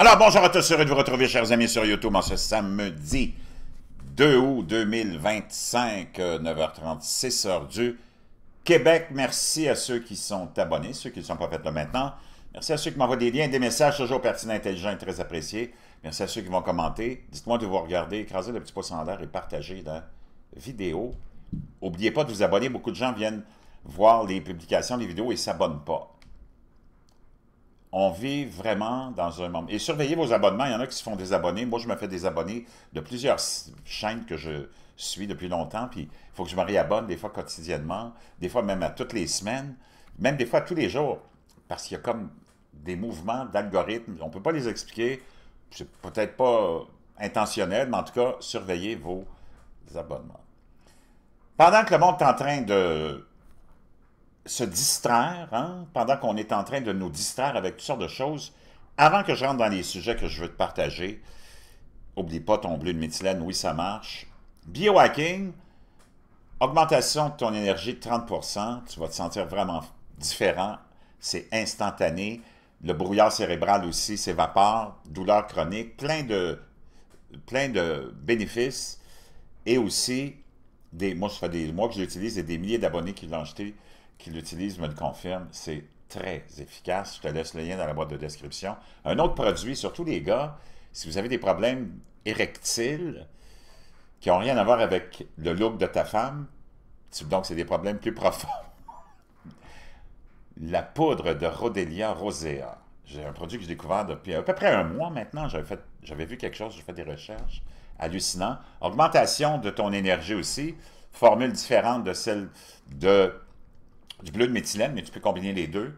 Alors, bonjour à tous, heureux de vous retrouver, chers amis, sur YouTube en ce samedi 2 août 2025, 9h30, 6h du Québec. Merci à ceux qui sont abonnés, ceux qui ne sont pas faits là maintenant. Merci à ceux qui m'envoient des liens, des messages toujours pertinents, intelligents et très appréciés. Merci à ceux qui vont commenter. Dites-moi de vous regarder, écrasez le petit pouce en l'air et partagez la vidéo. N'oubliez pas de vous abonner. Beaucoup de gens viennent voir les publications, les vidéos et ne s'abonnent pas. On vit vraiment dans un moment. Et surveillez vos abonnements. Il y en a qui se font désabonner. Moi, je me fais désabonner de plusieurs chaînes que je suis depuis longtemps. Puis, il faut que je me réabonne des fois quotidiennement, des fois même à toutes les semaines, même des fois tous les jours. Parce qu'il y a comme des mouvements d'algorithmes. On ne peut pas les expliquer. C'est peut-être pas intentionnel, mais en tout cas, surveillez vos abonnements. Pendant que le monde est en train de se distraire, hein, pendant qu'on est en train de nous distraire avec toutes sortes de choses, avant que je rentre dans les sujets que je veux te partager, n'oublie pas ton bleu de méthylène, oui ça marche. Biohacking, augmentation de ton énergie de 30%, tu vas te sentir vraiment différent, c'est instantané. Le brouillard cérébral aussi s'évapore, douleur chronique, plein de bénéfices. Et aussi, moi ça fait des mois que je l'utilise et des milliers d'abonnés qui l'ont acheté, qui l'utilisent me le confirment, c'est très efficace. Je te laisse le lien dans la boîte de description. Un autre produit, surtout les gars, si vous avez des problèmes érectiles qui n'ont rien à voir avec le look de ta femme, donc c'est des problèmes plus profonds, la poudre de Rhodélia rosea. J'ai un produit que j'ai découvert depuis à peu près un mois maintenant. J'avais vu quelque chose, j'ai fait des recherches. Hallucinant. Augmentation de ton énergie aussi. Formule différente de celle du bleu de méthylène, mais tu peux combiner les deux.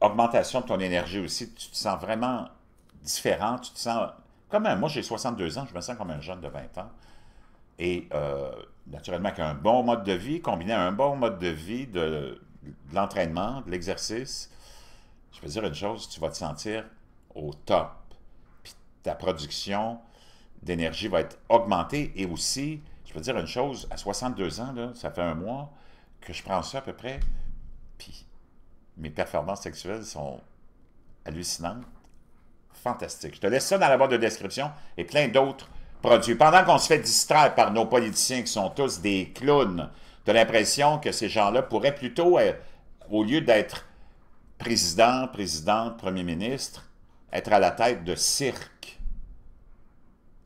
Augmentation de ton énergie aussi. Tu te sens vraiment différent. Tu te sens comme moi, j'ai 62 ans, je me sens comme un jeune de 20 ans. Et naturellement, avec un bon mode de vie, combiné à un bon mode de vie, de l'entraînement, de l'exercice, je peux te dire une chose, tu vas te sentir au top. Puis ta production d'énergie va être augmentée et aussi, je peux te dire une chose, à 62 ans, là, ça fait un mois que je prends ça à peu près, puis mes performances sexuelles sont hallucinantes, fantastiques. Je te laisse ça dans la barre de description et plein d'autres produits. Pendant qu'on se fait distraire par nos politiciens qui sont tous des clowns, tu as l'impression que ces gens-là pourraient plutôt, au lieu d'être président, présidente, premier ministre, être à la tête de cirque.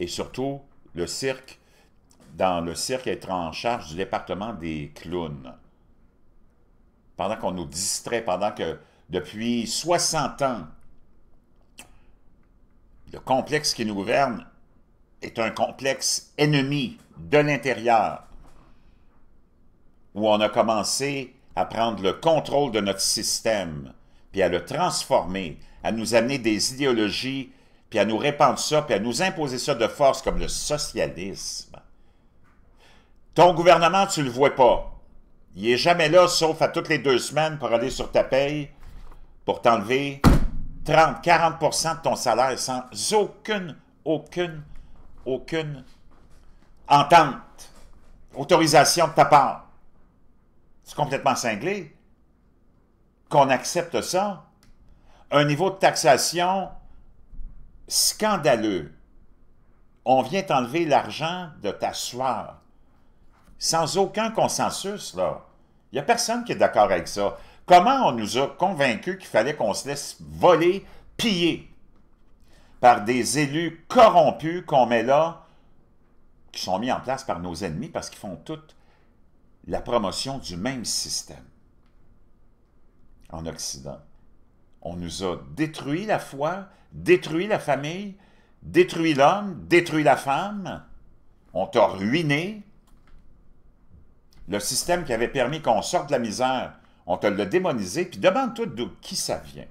Et surtout, le cirque, dans le cirque, être en charge du département des clowns. Pendant qu'on nous distrait, pendant que depuis 60 ans, le complexe qui nous gouverne est un complexe ennemi de l'intérieur, où on a commencé à prendre le contrôle de notre système, puis à le transformer, à nous amener des idéologies, puis à nous répandre ça, puis à nous imposer ça de force comme le socialisme. Ton gouvernement, tu ne le vois pas. Il n'est jamais là, sauf à toutes les 2 semaines pour aller sur ta paye, pour t'enlever 30-40% de ton salaire sans aucune entente, autorisation de ta part. C'est complètement cinglé qu'on accepte ça. Un niveau de taxation scandaleux. On vient t'enlever l'argent de ta sueur. Sans aucun consensus, là. Il n'y a personne qui est d'accord avec ça. Comment on nous a convaincus qu'il fallait qu'on se laisse voler, piller par des élus corrompus qu'on met là, qui sont mis en place par nos ennemis parce qu'ils font toute la promotion du même système en Occident. On nous a détruit la foi, détruit la famille, détruit l'homme, détruit la femme. On t'a ruiné. Le système qui avait permis qu'on sorte de la misère, on te l'a démonisé, puis demande-toi d'où qui ça vient.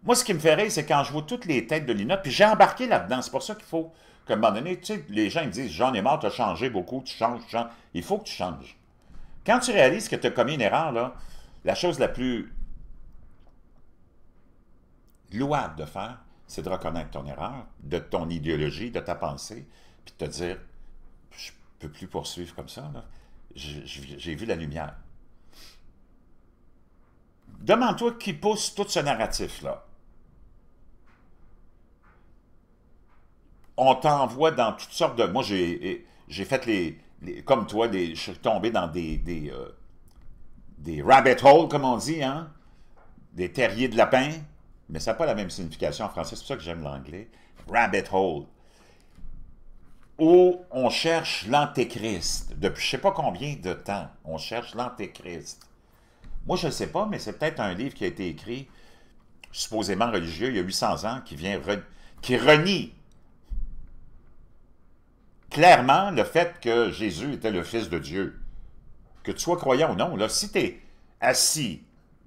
Moi, ce qui me fait rire, c'est quand je vois toutes les têtes de l'INA, puis j'ai embarqué là-dedans. C'est pour ça qu'il faut qu'à un moment donné, tu sais, les gens me disent « J'en ai marre, tu as changé beaucoup, tu changes, tu changes. » Il faut que tu changes. Quand tu réalises que tu as commis une erreur, là, la chose la plus louable de faire, c'est de reconnaître ton erreur, de ton idéologie, de ta pensée, puis de te dire « Je ne peux plus poursuivre comme ça, là. J'ai vu la lumière. » Demande-toi qui pousse tout ce narratif-là. On t'envoie dans toutes sortes de... Moi, j'ai fait comme toi, je suis tombé dans des rabbit holes, comme on dit, hein? Des terriers de lapin. Mais ça n'a pas la même signification en français, c'est pour ça que j'aime l'anglais. Rabbit hole. Où on cherche l'antéchrist. Depuis je ne sais pas combien de temps, on cherche l'antéchrist. Moi, je ne sais pas, mais c'est peut-être un livre qui a été écrit, supposément religieux, il y a 800 ans, qui renie clairement le fait que Jésus était le Fils de Dieu. Que tu sois croyant ou non, là, si tu es assis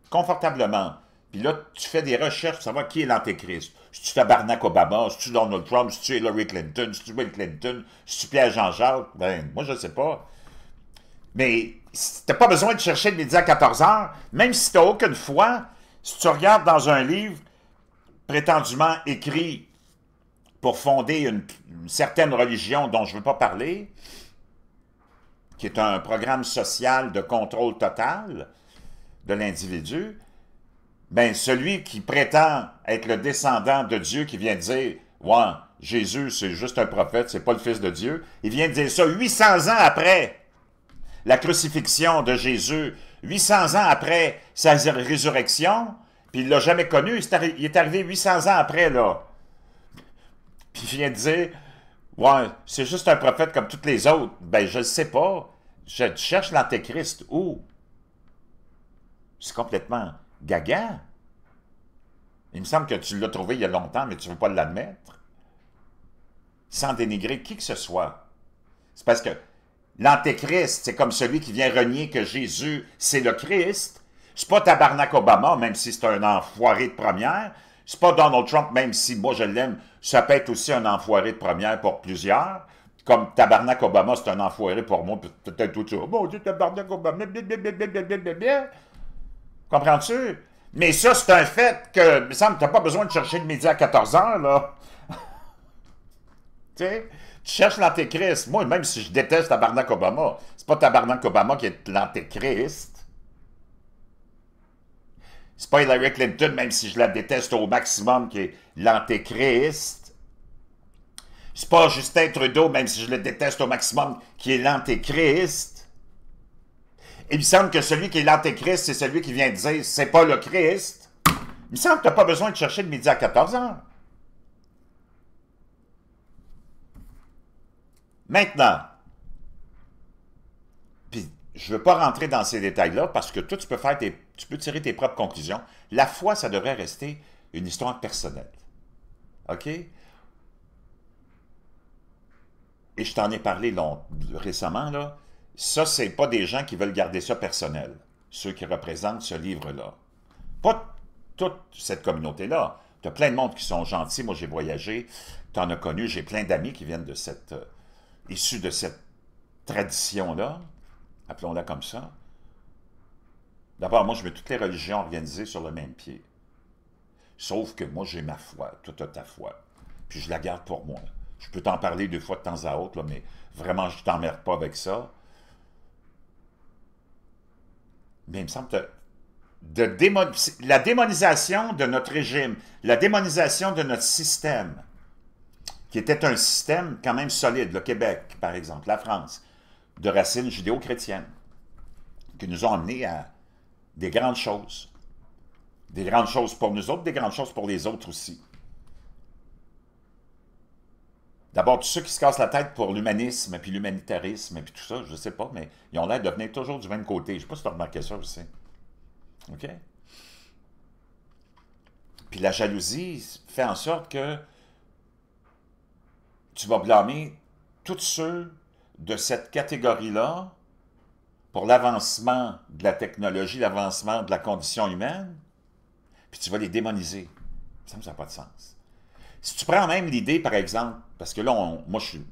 confortablement, puis là, tu fais des recherches pour savoir qui est l'Antéchrist. Si tu fais Barack Obama, si tu Donald Trump, si tu Hillary Clinton, si tu Bill Clinton, si tu Pierre Jean-Jacques, ben, moi, je ne sais pas. Mais tu n'as pas besoin de chercher le midi à 14 heures, même si tu n'as aucune foi. Si tu regardes dans un livre prétendument écrit pour fonder une certaine religion dont je ne veux pas parler, qui est un programme social de contrôle total de l'individu, ben celui qui prétend être le descendant de Dieu, qui vient dire « Ouais, Jésus, c'est juste un prophète, c'est pas le Fils de Dieu », il vient de dire ça 800 ans après la crucifixion de Jésus, 800 ans après sa résurrection, puis il ne l'a jamais connu, il est arrivé 800 ans après, là. Puis il vient de dire « Ouais, c'est juste un prophète comme tous les autres. » Ben, je ne sais pas. Je cherche l'Antéchrist. Où? C'est complètement gaga. Il me semble que tu l'as trouvé il y a longtemps, mais tu ne veux pas l'admettre. Sans dénigrer qui que ce soit. C'est parce que l'Antéchrist, c'est comme celui qui vient renier que Jésus, c'est le Christ. C'est pas Tabarnak Obama, même si c'est un enfoiré de première. C'est pas Donald Trump, même si moi je l'aime. Ça peut être aussi un enfoiré de première pour plusieurs. Comme Tabarnak Obama, c'est un enfoiré pour moi, peut-être tout ça. Oh mon Dieu, Tabarnak Obama, blablabla. Comprends-tu? Mais ça, c'est un fait que, il me semble que tu n'as pas besoin de chercher le midi à 14 heures, là. Tu sais? Tu cherches l'Antéchrist. Moi, même si je déteste Tabarnak Obama, c'est pas Tabarnak Obama qui est l'Antéchrist. C'est pas Hillary Clinton, même si je la déteste au maximum, qui est l'Antéchrist. C'est pas Justin Trudeau, même si je le déteste au maximum, qui est l'Antéchrist. Il me semble que celui qui est l'Antéchrist, c'est celui qui vient de dire « c'est pas le Christ ». Il me semble que tu n'as pas besoin de chercher le midi à 14 heures. Maintenant, puis je ne veux pas rentrer dans ces détails-là parce que toi, tu peux tirer tes propres conclusions. La foi, ça devrait rester une histoire personnelle. OK? Et je t'en ai parlé récemment, là. Ça, c'est pas des gens qui veulent garder ça personnel, ceux qui représentent ce livre-là. Pas toute cette communauté-là. Tu as plein de monde qui sont gentils. Moi, j'ai voyagé, tu en as connu, j'ai plein d'amis qui viennent issus de cette tradition-là, appelons-la comme ça. D'abord, moi, je mets toutes les religions organisées sur le même pied. Sauf que moi, j'ai ma foi, toi, tu as ta foi. Puis je la garde pour moi. Je peux t'en parler 2 fois de temps à autre, là, mais vraiment, je ne t'emmerde pas avec ça. Mais il me semble que la démonisation de notre régime, la démonisation de notre système, qui était un système quand même solide, le Québec, par exemple, la France, de racines judéo-chrétiennes, qui nous ont amenés à des grandes choses. Des grandes choses pour nous autres, des grandes choses pour les autres aussi. D'abord, tous ceux qui se cassent la tête pour l'humanisme, puis l'humanitarisme, puis tout ça, je ne sais pas, mais ils ont l'air de venir toujours du même côté. Je ne sais pas si tu as remarqué ça aussi. OK? Puis la jalousie fait en sorte que tu vas blâmer tous ceux de cette catégorie-là pour l'avancement de la technologie, l'avancement de la condition humaine, puis tu vas les démoniser. Ça n'a pas de sens. Si tu prends même l'idée, par exemple, parce que là, moi, je suis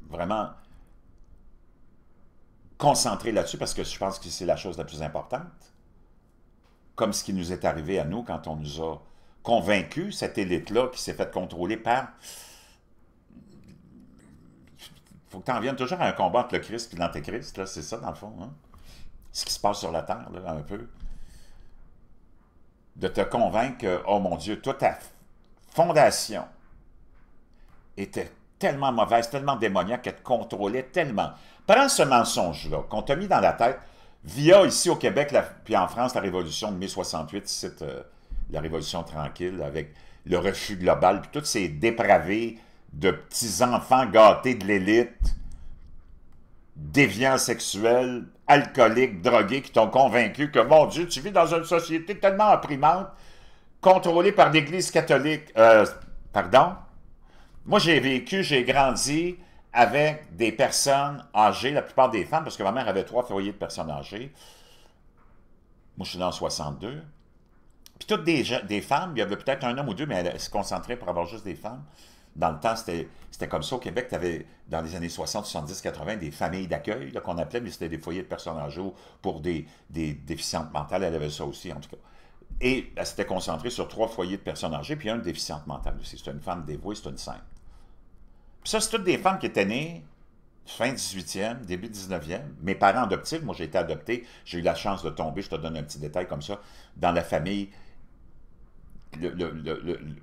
vraiment concentré là-dessus, parce que je pense que c'est la chose la plus importante, comme ce qui nous est arrivé à nous quand on nous a convaincus, cette élite-là qui s'est fait contrôler par... Il faut que tu en viennes toujours à un combat entre le Christ et l'Antéchrist, là, c'est ça, dans le fond. Hein? Ce qui se passe sur la Terre, là, un peu. de te convaincre que, oh mon Dieu, toute ta fondation était tellement mauvaise, tellement démoniaque, qu'elle te contrôlait tellement. Prends ce mensonge-là qu'on t'a mis dans la tête via, ici au Québec, puis en France, la révolution de mai 68, c'est la révolution tranquille, avec le refus global, puis tous ces dépravés de petits-enfants gâtés de l'élite, déviants sexuels, alcooliques, drogués, qui t'ont convaincu que, mon Dieu, tu vis dans une société tellement opprimante, contrôlée par l'Église catholique. Pardon? Moi, j'ai grandi avec des personnes âgées, la plupart des femmes, parce que ma mère avait 3 foyers de personnes âgées. Moi, je suis né en 62. Puis toutes des femmes, il y avait peut-être un homme ou deux, mais elle se concentrait pour avoir juste des femmes. Dans le temps, c'était comme ça au Québec. Tu avais, dans les années 60, 70, 80, des familles d'accueil, qu'on appelait, mais c'était des foyers de personnes âgées pour des déficientes mentales. Elle avait ça aussi, en tout cas. Et elle s'était concentrée sur 3 foyers de personnes âgées, puis une déficiente mentale aussi. C'était une femme dévouée, c'était une sainte. Puis ça, c'est toutes des femmes qui étaient nées fin 18e, début 19e. Mes parents adoptifs, moi j'ai été adopté, j'ai eu la chance de tomber, je te donne un petit détail comme ça, dans la famille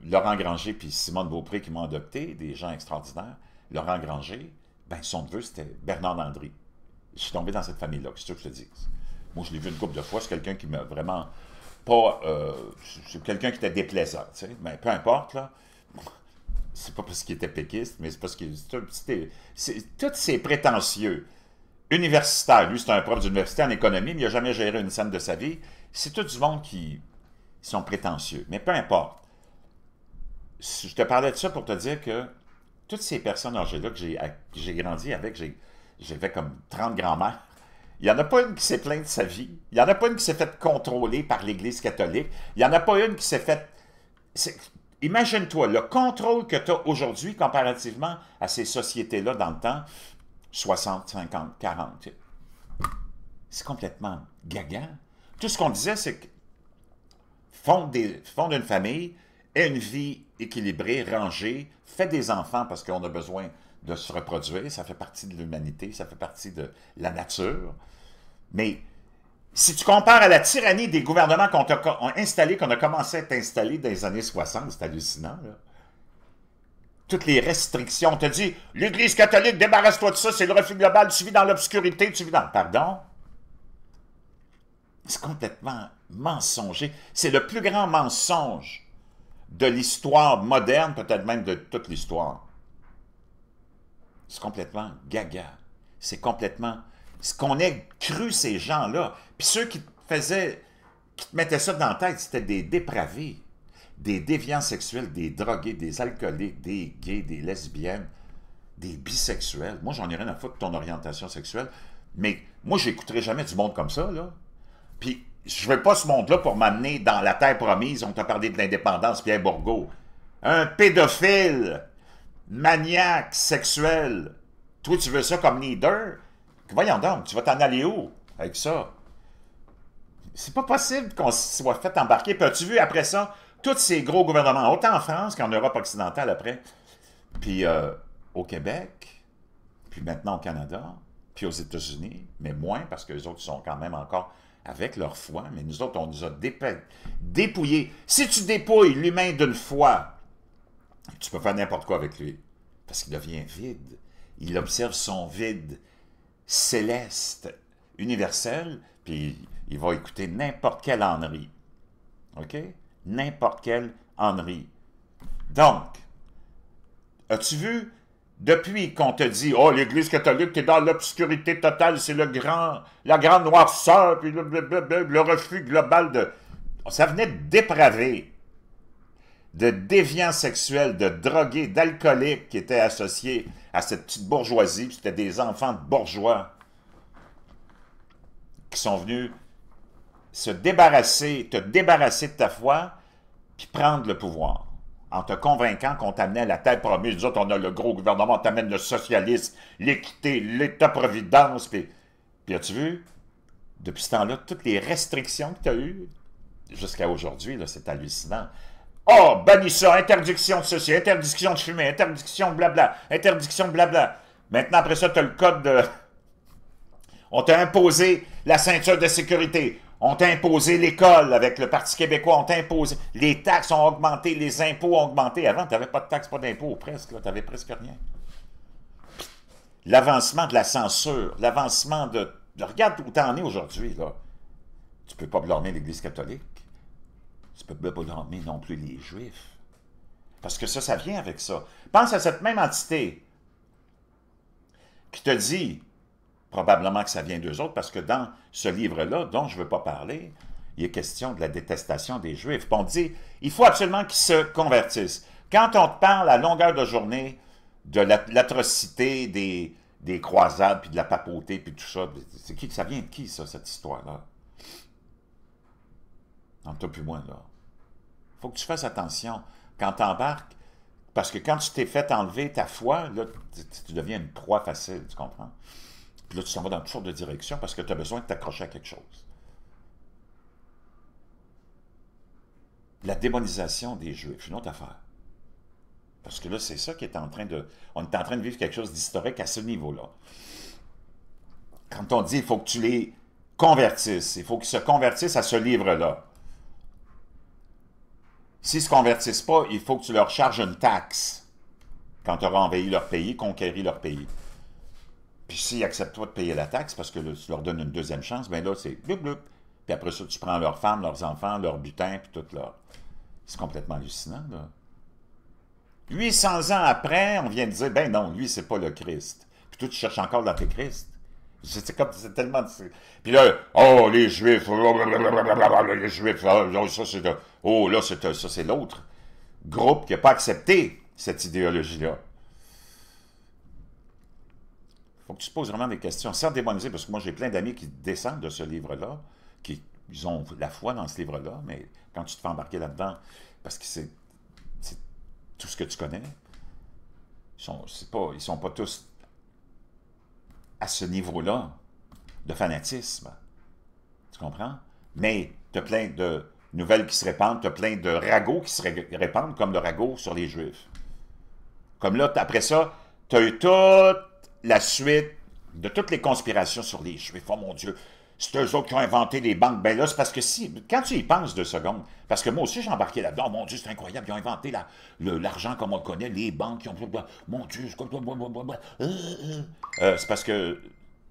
Laurent Granger puis Simone Beaupré qui m'ont adopté, des gens extraordinaires. Laurent Granger, ben son neveu c'était Bernard Landry. Je suis tombé dans cette famille-là, c'est ce que je te dis. Moi je l'ai vu une couple de fois, c'est quelqu'un qui m'a vraiment pas... c'est quelqu'un qui était déplaisant, tu sais, mais peu importe, là. C'est pas parce qu'il était péquiste, mais c'est parce qu'il... Tous ces prétentieux universitaires, lui c'est un prof d'université en économie, mais il n'a jamais géré une scène de sa vie, c'est tout du monde qui sont prétentieux. Mais peu importe. Je te parlais de ça pour te dire que toutes ces personnes âgées-là que j'ai grandi avec, j'avais comme 30 grands-mères, il n'y en a pas une qui s'est plainte de sa vie, il n'y en a pas une qui s'est fait contrôler par l'Église catholique, il n'y en a pas une qui s'est fait... Imagine-toi, le contrôle que tu as aujourd'hui comparativement à ces sociétés-là dans le temps, 60, 50, 40, c'est complètement gaga. Tout ce qu'on disait, c'est que fonde une famille, ait une vie équilibrée, rangée, fait des enfants parce qu'on a besoin de se reproduire, ça fait partie de l'humanité, ça fait partie de la nature. Mais si tu compares à la tyrannie des gouvernements qu'on a installés, qu'on a commencé à être installés dans les années 60, c'est hallucinant, là. Toutes les restrictions, on te dit, l'Église catholique, débarrasse-toi de ça, c'est le refus global, tu vis dans l'obscurité, tu vis dans... Pardon? C'est complètement mensonger. C'est le plus grand mensonge de l'histoire moderne, peut-être même de toute l'histoire. C'est complètement gaga. C'est complètement... Ce qu'on ait cru ces gens-là. Puis ceux qui te mettaient ça dans la tête, c'était des dépravés, des déviants sexuels, des drogués, des alcooliques, des gays, des lesbiennes, des bisexuels. Moi, j'en ai rien à foutre de ton orientation sexuelle, mais moi, j'écouterai jamais du monde comme ça, là. Puis, je veux pas ce monde-là pour m'amener dans la terre promise. On t'a parlé de l'indépendance, Pierre Bourgault. Un pédophile, maniaque, sexuel. Toi, tu veux ça comme leader? Voyons donc, tu vas t'en aller où avec ça? C'est pas possible qu'on soit fait embarquer. Puis as-tu vu après ça, tous ces gros gouvernements, autant en France qu'en Europe occidentale après, puis au Québec, puis maintenant au Canada, puis aux États-Unis, mais moins parce que les autres sont quand même encore avec leur foi, mais nous autres, on nous a dépouillés. Si tu dépouilles l'humain d'une foi, tu peux faire n'importe quoi avec lui, parce qu'il devient vide. Il observe son vide céleste, universel, puis il va écouter n'importe quelle ânerie. OK? N'importe quelle ânerie. Donc, as-tu vu, depuis qu'on te dit « Oh, l'Église catholique, t'es dans l'obscurité totale, c'est la grande noirceur, puis le refus global de... » Ça venait de dépraver, de déviants sexuels, de drogués, d'alcooliques qui étaient associés à cette petite bourgeoisie, puis c'était des enfants de bourgeois qui sont venus te débarrasser de ta foi, puis prendre le pouvoir, en te convainquant qu'on t'amenait à la terre promise. Nous autres, on a le gros gouvernement, on t'amène le socialisme, l'équité, l'État-providence, puis as-tu vu, depuis ce temps-là, toutes les restrictions que tu as eues, jusqu'à aujourd'hui, c'est hallucinant. Oh, bannis ça, interdiction de ceci, interdiction de fumer, interdiction de blabla, interdiction de blabla. Maintenant, après ça, tu as le code de... On t'a imposé la ceinture de sécurité. On t'a imposé l'école avec le Parti québécois, on t'a imposé. Les taxes ont augmenté, les impôts ont augmenté. Avant, tu n'avais pas de taxes, pas d'impôts, presque. Tu n'avais presque rien. L'avancement de la censure, l'avancement de... Regarde où tu en es aujourd'hui, là. Tu ne peux pas blâmer l'Église catholique. Tu ne peux pas blâmer non plus les Juifs. Parce que ça vient avec ça. Pense à cette même entité qui te dit, probablement que ça vient d'eux autres, parce que dans ce livre-là, dont je ne veux pas parler, il est question de la détestation des Juifs. Puis on dit, il faut absolument qu'ils se convertissent. Quand on te parle à longueur de journée de l'atrocité des croisades, puis de la papauté, puis tout ça, ça vient de qui, ça, cette histoire-là? Entre toi puis moi, là. Il faut que tu fasses attention quand tu embarques, parce que quand tu t'es fait enlever ta foi, là, tu deviens une proie facile, tu comprends? Puis là, tu s'en vas dans toutes sortes de directions parce que tu as besoin de t'accrocher à quelque chose. La démonisation des Juifs, une autre affaire. Parce que là, c'est ça qui est en train de... On est en train de vivre quelque chose d'historique à ce niveau-là. Quand on dit qu'il faut que tu les convertisses, il faut qu'ils se convertissent à ce livre-là. S'ils ne se convertissent pas, il faut que tu leur charges une taxe quand tu auras envahi leur pays, conquéri leur pays. Puis s'ils acceptent toi de payer la taxe, parce que là, tu leur donnes une deuxième chance, bien là, c'est bloup, bloup. Puis après ça, tu prends leurs femmes, leurs enfants, leurs butins, puis tout leur... C'est complètement hallucinant, là. 800 ans après, on vient de dire, ben non, lui, c'est pas le Christ. Puis toi, tu cherches encore l'Antéchrist. C'est comme, c'est tellement... Puis là, oh, les Juifs, les Juifs, oh, ça c'est... Oh, là, ça c'est l'autre groupe qui n'a pas accepté cette idéologie-là. Il faut que tu te poses vraiment des questions, sans démoniser, parce que moi, j'ai plein d'amis qui descendent de ce livre-là, ils ont la foi dans ce livre-là, mais quand tu te fais embarquer là-dedans, parce que c'est tout ce que tu connais, ils sont pas tous à ce niveau-là de fanatisme. Tu comprends? Mais tu as plein de nouvelles qui se répandent, tu as plein de ragots qui se répandent, comme le ragot sur les Juifs. Comme là, après ça, tu as eu toute la suite de toutes les conspirations sur les Juifs. Oh mon Dieu, c'est eux autres qui ont inventé les banques. Ben là, c'est parce que quand tu y penses 2 secondes, parce que moi aussi j'ai embarqué là-dedans, oh mon Dieu, c'est incroyable, ils ont inventé l'argent comme on le connaît, les banques, mon Dieu, c'est comme... c'est parce que,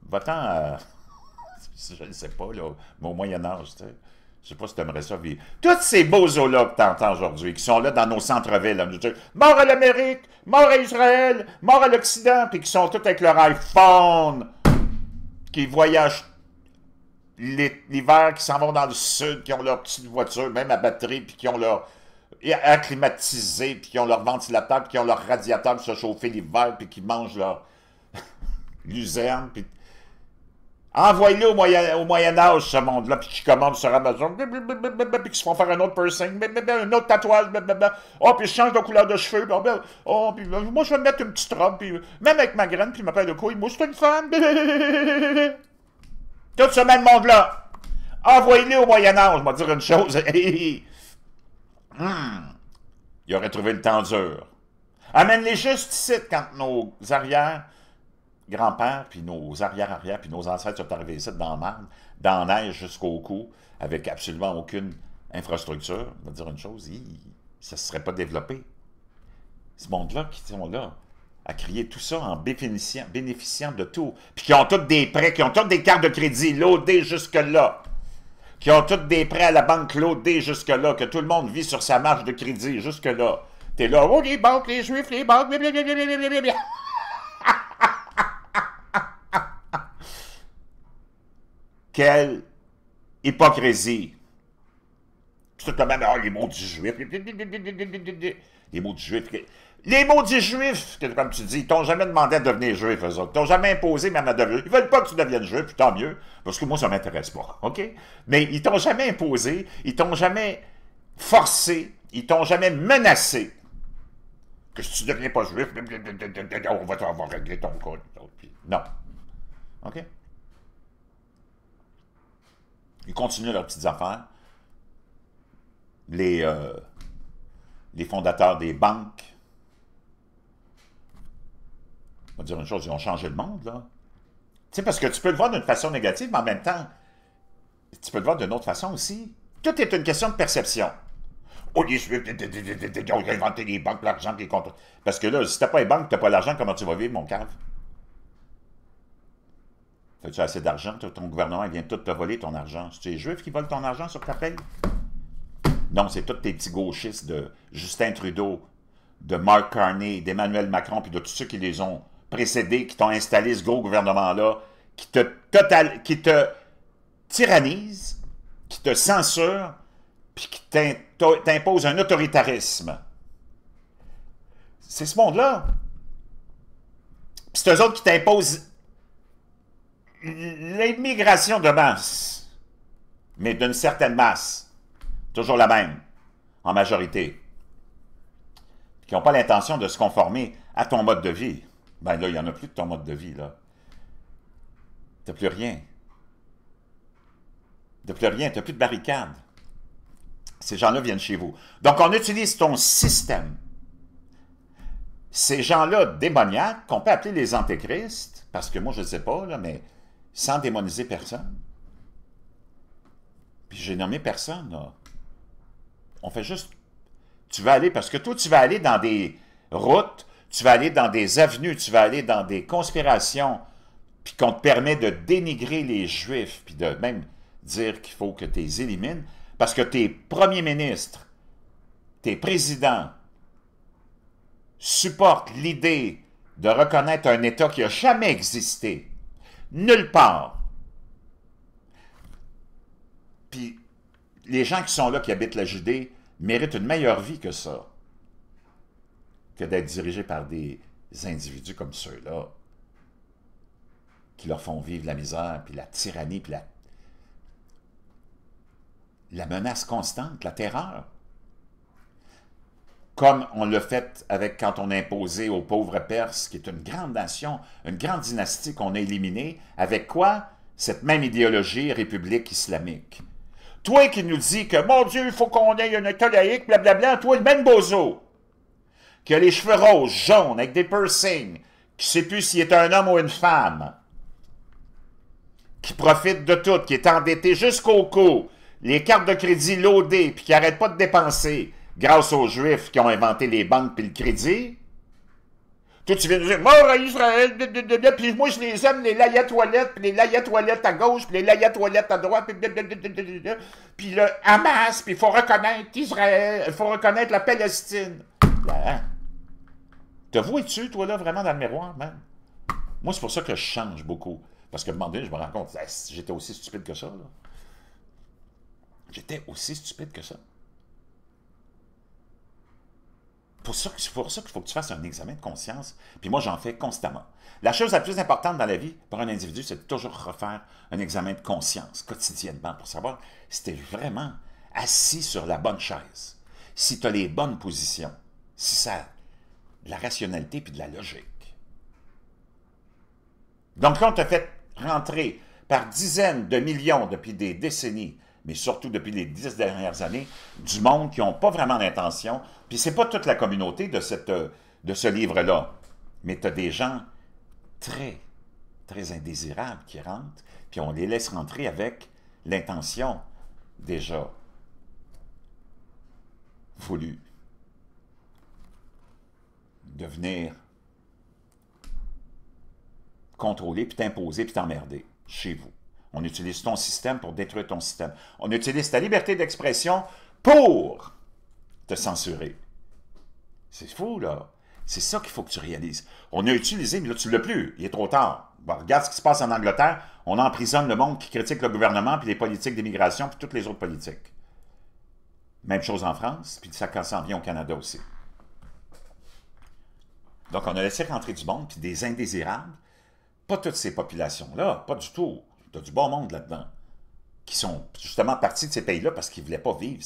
va-t'en à... je ne sais pas, là, mais au Moyen-Âge, tu sais. Je ne sais pas si tu aimerais ça vivre. Tous ces beaux-os-là que tu entends aujourd'hui, qui sont là dans nos centres-villes, là, nous disent mort à l'Amérique, mort à Israël, mort à l'Occident, puis qui sont tous avec leur iPhone, qui voyagent l'hiver, qui s'en vont dans le sud, qui ont leur petite voiture, même à batterie, puis qui ont leur acclimatisé, puis qui ont leur ventilateur, puis qui ont leur radiateur pour se chauffer l'hiver, puis qui mangent leur luzerne, puis... Envoyez-le au Moyen-Âge, ce monde-là, puis qui commandent sur Amazon, puis qui se font faire un autre piercing, un autre tatouage, oh, puis je change de couleur de cheveux, oh, puis moi, je vais me mettre une petite robe, puis même avec ma graine, puis ma paire de couilles, moi, c'est une femme, tout ce même monde-là, envoyez-le au Moyen-Âge, je vais dire une chose, il aurait trouvé le temps dur. Amène-les juste ici, quand nos arrières... grands-pères, puis nos arrière-arrière, puis nos ancêtres sont arrivés ici dans la marne, dans la neige jusqu'au cou, avec absolument aucune infrastructure. On va dire une chose, ça ne se serait pas développé. Ce monde-là qui sont là, à crier tout ça en bénéficiant de tout, puis qui ont tous des prêts, qui ont toutes des cartes de crédit loadées jusque-là, qui ont toutes des prêts à la banque loadés jusque-là, que tout le monde vit sur sa marge de crédit jusque-là. T'es là, oh, les banques, les Juifs, les banques, blablabla. Quelle hypocrisie! C'est quand même, les maudits juifs. Les maudits juifs. Les maudits juifs, comme tu dis, ils t'ont jamais demandé à devenir juif, eux autres. Ils t'ont jamais imposé même à devenir. Ils veulent pas que tu deviennes juif, puis tant mieux, parce que moi, ça m'intéresse pas. OK? Mais ils t'ont jamais imposé, ils t'ont jamais forcé, ils t'ont jamais menacé que si tu ne deviens pas juif, on va t'avoir réglé ton cas. Non. OK? Ils continuent leurs petites affaires. Les fondateurs des banques, on va dire une chose, ils ont changé le monde, là. Tu sais, parce que tu peux le voir d'une façon négative, mais en même temps, tu peux le voir d'une autre façon aussi. Tout est une question de perception. Oh, les Juifs, ils ont inventé les banques, l'argent, les comptes. Parce que là, si t'as pas les banques, t'as pas l'argent, comment tu vas vivre, mon cave? Fais-tu assez d'argent? Ton gouvernement il vient tout te voler ton argent. C'est les Juifs qui volent ton argent sur ta paye? Non, c'est tous tes petits gauchistes de Justin Trudeau, de Mark Carney, d'Emmanuel Macron, puis de tous ceux qui les ont précédés, qui t'ont installé ce gros gouvernement-là, qui te tyrannisent, qui te censurent, puis qui t'imposent un autoritarisme. C'est ce monde-là. Puis c'est eux autres qui t'imposent l'immigration de masse, mais d'une certaine masse, toujours la même, en majorité, qui n'ont pas l'intention de se conformer à ton mode de vie. Ben là, il n'y en a plus de ton mode de vie, là. T'as plus rien. T'as plus rien, t'as plus de barricades. Ces gens-là viennent chez vous. Donc, on utilise ton système. Ces gens-là démoniaques, qu'on peut appeler les antéchrists, parce que moi, je ne sais pas, là, mais sans démoniser personne. Puis j'ai nommé personne, là. On fait juste... Tu vas aller, parce que toi, tu vas aller dans des routes, tu vas aller dans des avenues, tu vas aller dans des conspirations, puis qu'on te permet de dénigrer les Juifs, puis de même dire qu'il faut que tu les élimines, parce que tes premiers ministres, tes présidents supportent l'idée de reconnaître un État qui n'a jamais existé, nulle part. Puis les gens qui sont là, qui habitent la Judée, méritent une meilleure vie que ça, que d'être dirigés par des individus comme ceux-là, qui leur font vivre la misère, puis la tyrannie, puis la menace constante, la terreur. Comme on l'a fait quand on a imposé aux pauvres Perses, qui est une grande nation, une grande dynastie qu'on a éliminée, avec quoi? Cette même idéologie république islamique. Toi qui nous dis que, mon Dieu, il faut qu'on ait un État laïque, blablabla, toi, le même bozo, qui a les cheveux roses, jaunes, avec des piercings, qui ne sait plus s'il est un homme ou une femme, qui profite de tout, qui est endetté jusqu'au cou, les cartes de crédit loadées, puis qui n'arrête pas de dépenser grâce aux Juifs qui ont inventé les banques puis le crédit. Toi, tu viens de dire, mort à Israël, puis moi, je les aime, les laïa toilettes, puis les laïa toilettes à gauche, puis les laïa toilettes à droite, puis le Hamas, puis il faut reconnaître Israël, il faut reconnaître la Palestine. Hein? Te vois-tu, toi, là, vraiment dans le miroir, même? Moi, c'est pour ça que je change beaucoup. Parce que, à un moment donné, je me rends compte, j'étais aussi stupide que ça, là. J'étais aussi stupide que ça. C'est pour ça qu'il faut que tu fasses un examen de conscience. Puis moi, j'en fais constamment. La chose la plus importante dans la vie pour un individu, c'est de toujours refaire un examen de conscience quotidiennement pour savoir si tu es vraiment assis sur la bonne chaise, si tu as les bonnes positions, si ça a de la rationalité puis de la logique. Donc là, on t'a fait rentrer par dizaines de millions depuis des décennies, mais surtout depuis les 10 dernières années, du monde qui n'ont pas vraiment l'intention. Puis c'est pas toute la communauté de ce livre-là, mais tu as des gens très, très indésirables qui rentrent, puis on les laisse rentrer avec l'intention déjà voulue de venir contrôler, puis t'imposer, puis t'emmerder chez vous. On utilise ton système pour détruire ton système. On utilise ta liberté d'expression pour te censurer. C'est fou, là. C'est ça qu'il faut que tu réalises. On a utilisé, mais là, tu ne l'as plus. Il est trop tard. Bon, regarde ce qui se passe en Angleterre. On emprisonne le monde qui critique le gouvernement, puis les politiques d'immigration, puis toutes les autres politiques. Même chose en France, puis ça s'en vient au Canada aussi. Donc, on a laissé rentrer du monde, puis des indésirables. Pas toutes ces populations-là, pas du tout. Tu as du bon monde là-dedans, qui sont justement partis de ces pays-là parce qu'ils ne voulaient pas vivre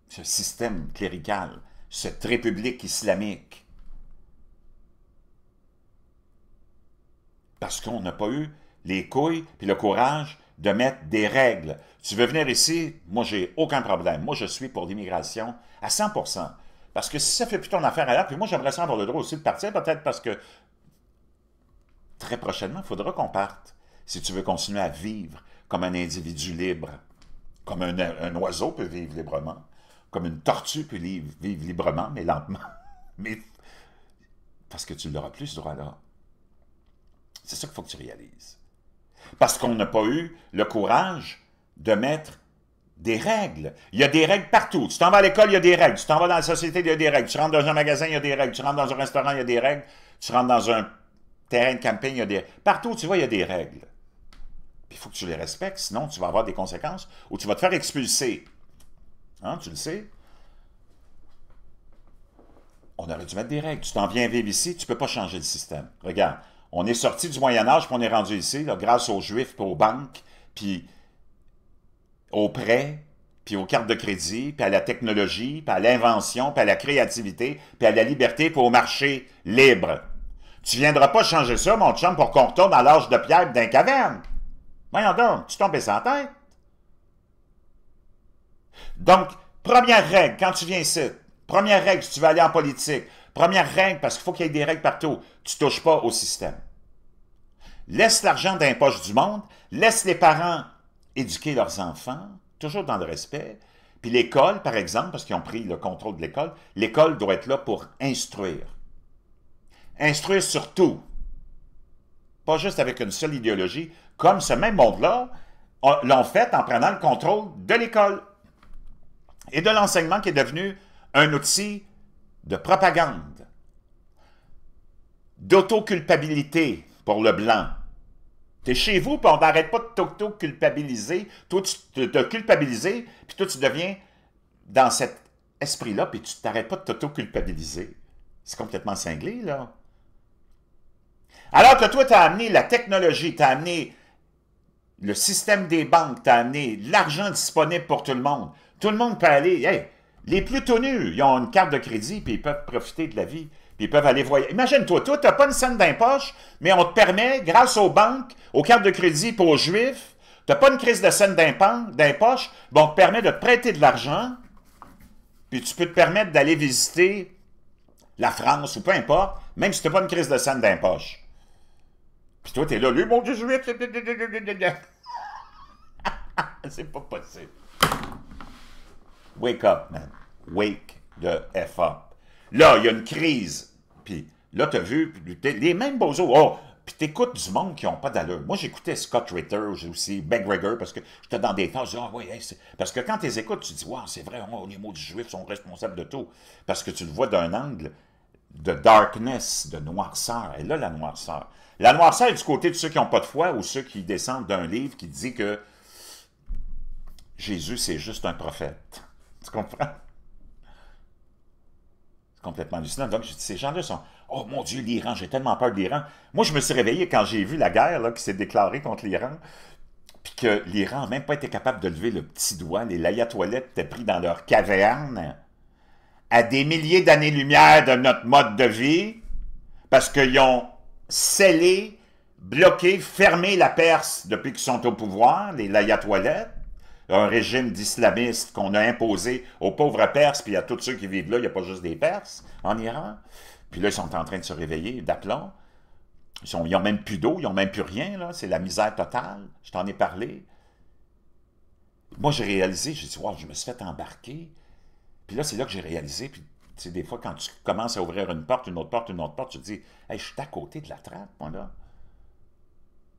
ce système clérical, cette république islamique. Parce qu'on n'a pas eu les couilles et le courage de mettre des règles. Tu veux venir ici, moi, j'ai aucun problème. Moi, je suis pour l'immigration à 100%. Parce que si ça ne fait plus ton affaire ailleurs, puis moi, j'aimerais avoir le droit aussi de partir, peut-être parce que très prochainement, il faudra qu'on parte. si tu veux continuer à vivre comme un individu libre, comme un oiseau peut vivre librement, comme une tortue peut vivre librement, mais lentement, mais parce que tu n'auras plus ce droit-là. C'est ça qu'il faut que tu réalises. Parce qu'on n'a pas eu le courage de mettre des règles. Il y a des règles partout. Tu t'en vas à l'école, il y a des règles. Tu t'en vas dans la société, il y a des règles. Tu rentres dans un magasin, il y a des règles. Tu rentres dans un restaurant, il y a des règles. Tu rentres dans un terrain de camping, il y a des règles. Partout où tu vas, il y a des règles. Puis il faut que tu les respectes, sinon tu vas avoir des conséquences ou tu vas te faire expulser. Hein, tu le sais? On aurait dû mettre des règles. Tu t'en viens vivre ici, tu ne peux pas changer le système. Regarde, on est sorti du Moyen-Âge, puis on est rendu ici, là, grâce aux Juifs, puis aux banques, puis aux prêts, puis aux cartes de crédit, puis à la technologie, puis à l'invention, puis à la créativité, puis à la liberté, puis au marché libre. Tu ne viendras pas changer ça, mon chum, pour qu'on retourne à l'âge de pierre d'un caverne. Voyons donc, tu tombes sans tête. Donc, première règle, quand tu viens ici, première règle, si tu veux aller en politique, première règle, parce qu'il faut qu'il y ait des règles partout, tu ne touches pas au système. Laisse l'argent dans les poches du monde, laisse les parents éduquer leurs enfants, toujours dans le respect. Puis l'école, par exemple, parce qu'ils ont pris le contrôle de l'école doit être là pour instruire. Instruire sur tout. Pas juste avec une seule idéologie, comme ce même monde-là l'ont fait en prenant le contrôle de l'école et de l'enseignement qui est devenu un outil de propagande, d'autoculpabilité pour le blanc. Tu es chez vous, puis on n'arrête pas de t'auto-culpabiliser. Toi, tu te culpabiliser, puis toi, tu deviens dans cet esprit-là, puis tu t'arrêtes pas de t'auto-culpabiliser. C'est complètement cinglé, là. Alors que toi, tu as amené la technologie, tu as amené le système des banques, tu as amené l'argent disponible pour tout le monde. Tout le monde peut aller... Hey, les plus tenus, ils ont une carte de crédit, puis ils peuvent profiter de la vie. Puis ils peuvent aller voyager. Imagine-toi, toi, tu n'as pas une scène dans les poches, mais on te permet, grâce aux banques, aux cartes de crédit pour aux Juifs, tu n'as pas une crise de scène dans les poches, ben on te permet de te prêter de l'argent, puis tu peux te permettre d'aller visiter la France, ou peu importe, même si tu n'as pas une crise de scène dans les poches. Puis toi, tu es là, lui, mon Dieu, Juif, c'est pas possible. Wake up, man. Wake the F up. Là, il y a une crise. Puis là, tu as vu les mêmes bozos. Oh, puis tu écoutes du monde qui n'ont pas d'allure. Moi, j'écoutais Scott Ritter, j'ai aussi McGregor, parce que j'étais dans des phases. Ah, oui, hey, parce que quand tu les écoutes, tu dis, wow, c'est vrai, oh, les mots du juif sont responsables de tout. Parce que tu le vois d'un angle de darkness, de noirceur. Et là, la noirceur. La noirceur est du côté de ceux qui n'ont pas de foi ou ceux qui descendent d'un livre qui dit que Jésus, c'est juste un prophète. Tu comprends? C'est complètement hallucinant. Donc, ces gens-là sont... Oh mon Dieu, l'Iran, j'ai tellement peur de l'Iran. Moi, je me suis réveillé quand j'ai vu la guerre là, qui s'est déclarée contre l'Iran, puis que l'Iran n'a même pas été capable de lever le petit doigt. Les layatoilets étaient pris dans leur caverne à des milliers d'années-lumière de notre mode de vie, parce qu'ils ont scellé, bloqué, fermé la Perse depuis qu'ils sont au pouvoir, les layatoilets, un régime d'islamistes qu'on a imposé aux pauvres Perses, puis à tous ceux qui vivent là, il n'y a pas juste des Perses en Iran. Puis là, ils sont en train de se réveiller d'aplomb. Ils n'ont même plus d'eau, ils n'ont même plus rien, là. C'est la misère totale. Je t'en ai parlé. Moi, j'ai réalisé, j'ai dit, wow, je me suis fait embarquer. Puis là, c'est là que j'ai réalisé. Puis, tu sais, des fois, quand tu commences à ouvrir une porte, une autre porte, une autre porte, tu te dis, hey, je suis à côté de la traque, moi, là.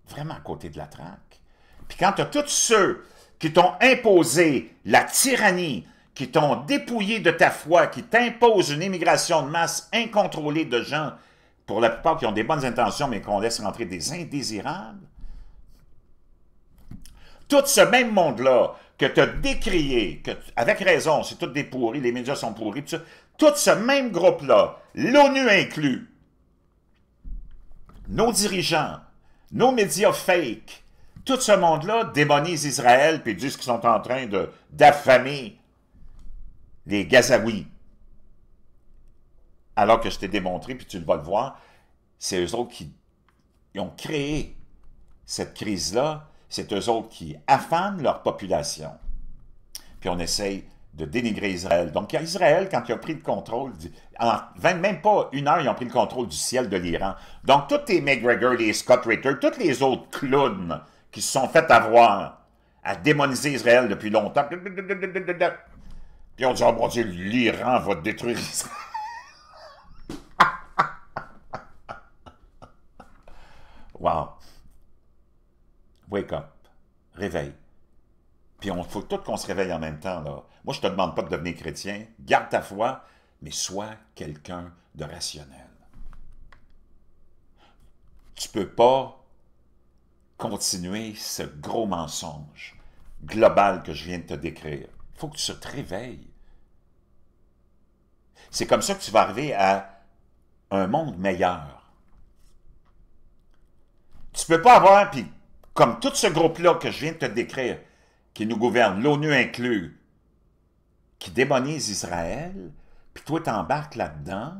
Vraiment à côté de la traque. Puis quand tu as tous ceux qui t'ont imposé la tyrannie, qui t'ont dépouillé de ta foi, qui t'imposent une immigration de masse incontrôlée de gens, pour la plupart qui ont des bonnes intentions, mais qu'on laisse rentrer des indésirables. Tout ce même monde-là que tu as décrié, avec raison, c'est tout des pourris, les médias sont pourris, tout ce même groupe-là, l'ONU inclus, nos dirigeants, nos médias fake, tout ce monde-là démonise Israël puis disent qu'ils sont en train d'affamer les Gazaouis. Alors que je t'ai démontré, puis tu vas le voir, c'est eux autres qui ont créé cette crise-là, c'est eux autres qui affament leur population. Puis on essaye de dénigrer Israël. Donc, Israël, quand il a pris le contrôle, en même pas une heure, ils ont pris le contrôle du ciel de l'Iran. Donc, tous les McGregor, les Scott Ritter, tous les autres clowns qui se sont fait avoir à démoniser Israël depuis longtemps, puis on dit, oh mon Dieu, l'Iran va détruire Israël. Wow. Wake up. Réveille. Puis il faut tout qu'on se réveille en même temps, là. Moi, je te demande pas de devenir chrétien. Garde ta foi, mais sois quelqu'un de rationnel. Tu peux pas continuer ce gros mensonge global que je viens de te décrire. Il faut que tu te réveilles. C'est comme ça que tu vas arriver à un monde meilleur. Tu peux pas avoir, puis comme tout ce groupe-là que je viens de te décrire, qui nous gouverne, l'ONU inclus, qui démonise Israël, puis toi t'embarques là-dedans,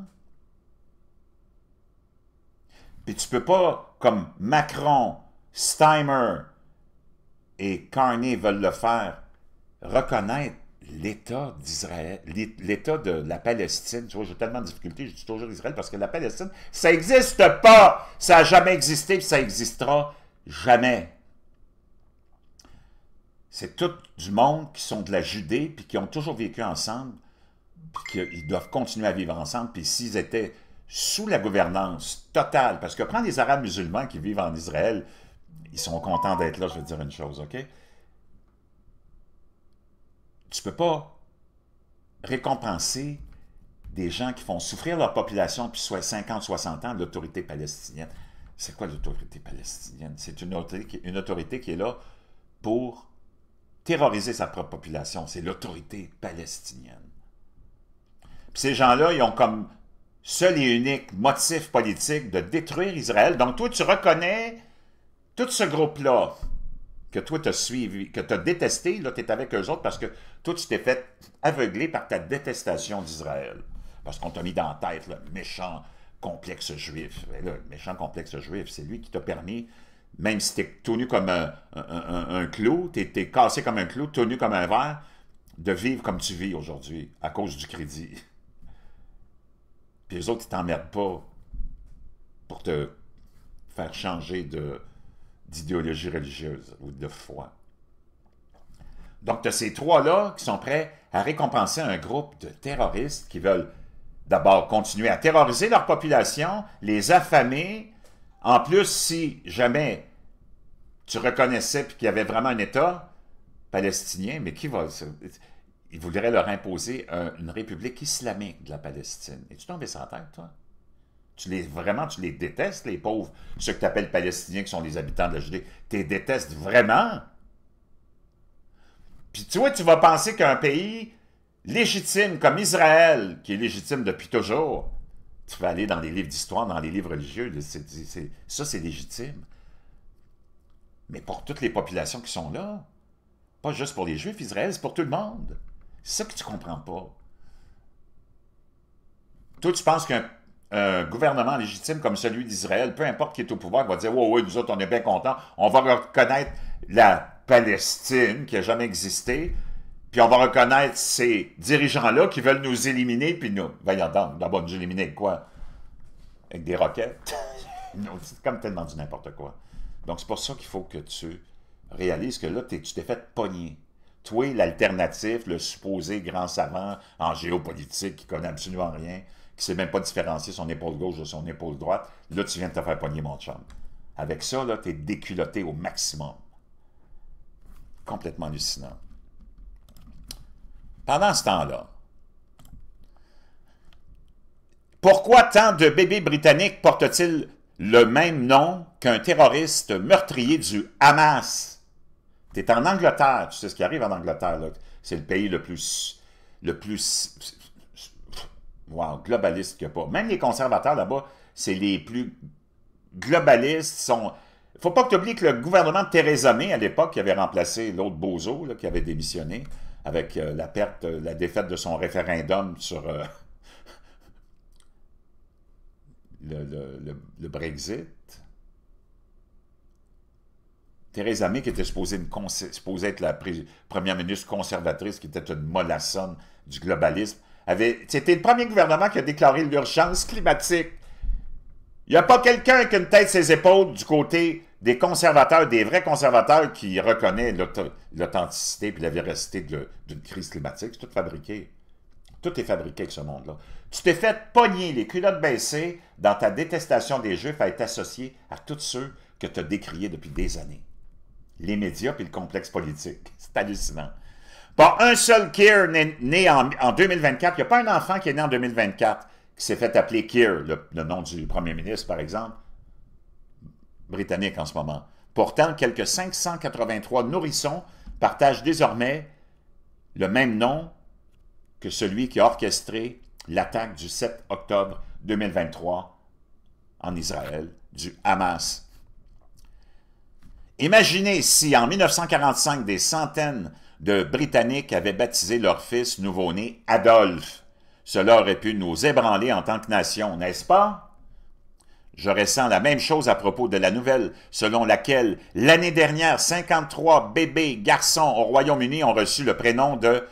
puis tu peux pas, comme Macron, Steimer et Carney veulent le faire, reconnaître l'État d'Israël, l'État de la Palestine. Tu vois, j'ai tellement de difficultés, je dis toujours Israël, parce que la Palestine, ça n'existe pas! Ça n'a jamais existé, puis ça n'existera jamais. C'est tout du monde qui sont de la Judée, puis qui ont toujours vécu ensemble, puis qu'ils doivent continuer à vivre ensemble, puis s'ils étaient sous la gouvernance totale, parce que prends les Arabes musulmans qui vivent en Israël, ils sont contents d'être là, je vais te dire une chose, OK? Tu ne peux pas récompenser des gens qui font souffrir leur population depuis 50-60 ans l'autorité palestinienne. C'est quoi l'autorité palestinienne? C'est une autorité qui est là pour terroriser sa propre population. C'est l'autorité palestinienne. Puis ces gens-là, ils ont comme seul et unique motif politique de détruire Israël. Donc toi, tu reconnais tout ce groupe-là que toi, tu as suivi, que tu as détesté, là, tu es avec eux autres parce que toi, tu t'es fait aveugler par ta détestation d'Israël. Parce qu'on t'a mis dans la tête le méchant complexe juif. Et là, le méchant complexe juif, c'est lui qui t'a permis, même si tu es tout nu comme un clou, tu es cassé comme un clou, tout nu comme un verre, de vivre comme tu vis aujourd'hui, à cause du crédit. Puis les autres, ils t'emmerdent pas pour te faire changer d'idéologie religieuse ou de foi. Donc, tu as ces trois-là qui sont prêts à récompenser un groupe de terroristes qui veulent d'abord continuer à terroriser leur population, les affamer. En plus, si jamais tu reconnaissais qu'il y avait vraiment un État palestinien, mais qui va... Ils voudraient leur imposer une république islamique de la Palestine. Es-tu tombé sur la tête, toi? Vraiment, tu les détestes, les pauvres, ceux que tu appelles palestiniens, qui sont les habitants de la Judée. Tu les détestes vraiment? Puis tu vois, tu vas penser qu'un pays légitime comme Israël, qui est légitime depuis toujours, tu vas aller dans les livres d'histoire, dans les livres religieux, ça c'est légitime. Mais pour toutes les populations qui sont là, pas juste pour les Juifs, Israël, c'est pour tout le monde. C'est ça que tu comprends pas. Toi, tu penses qu'un gouvernement légitime comme celui d'Israël, peu importe qui est au pouvoir, va dire « Oui, nous autres, on est bien contents, on va reconnaître la Palestine qui n'a jamais existé, puis on va reconnaître ces dirigeants-là qui veulent nous éliminer, puis nous... » Voyons donc, d'abord nous éliminer avec quoi? Avec des roquettes? C'est comme tellement du n'importe quoi. Donc, c'est pour ça qu'il faut que tu réalises que là, tu t'es fait pogner. Toi, l'alternatif, le supposé grand savant en géopolitique qui connaît absolument rien, qui ne sait même pas différencier son épaule gauche de son épaule droite, là, tu viens de te faire pogner, mon chum. Avec ça, là, tu es déculotté au maximum. Complètement hallucinant. Pendant ce temps-là, pourquoi tant de bébés britanniques portent-ils le même nom qu'un terroriste meurtrier du Hamas? Tu es en Angleterre, tu sais ce qui arrive en Angleterre, c'est le pays le plus wow, globaliste qu'il n'y a pas. Même les conservateurs là-bas, c'est les plus globalistes. Il ne faut pas que tu oublies que le gouvernement de Theresa May, à l'époque, qui avait remplacé l'autre bozo, là, qui avait démissionné, avec la défaite de son référendum sur le Brexit. Theresa May, qui était supposée être la première ministre conservatrice, qui était une mollassonne du globalisme, c'était le premier gouvernement qui a déclaré l'urgence climatique. Il n'y a pas quelqu'un qui a une tête sur ses épaules du côté des conservateurs, des vrais conservateurs, qui reconnaît l'authenticité et la véracité d'une crise climatique. C'est tout fabriqué. Tout est fabriqué avec ce monde-là. Tu t'es fait pogner les culottes baissées dans ta détestation des Juifs à être associé à tous ceux que tu as décriés depuis des années. Les médias et le complexe politique. C'est hallucinant. Pas un seul Keir né en 2024. Il n'y a pas un enfant qui est né en 2024 qui s'est fait appeler Keir, le nom du premier ministre, par exemple, britannique en ce moment. Pourtant, quelques 583 nourrissons partagent désormais le même nom que celui qui a orchestré l'attaque du 7 octobre 2023 en Israël, du Hamas. Imaginez si, en 1945, des centaines de Britanniques avaient baptisé leur fils nouveau-né Adolphe. Cela aurait pu nous ébranler en tant que nation, n'est-ce pas? Je ressens la même chose à propos de la nouvelle selon laquelle, l'année dernière, 53 bébés garçons au Royaume-Uni ont reçu le prénom de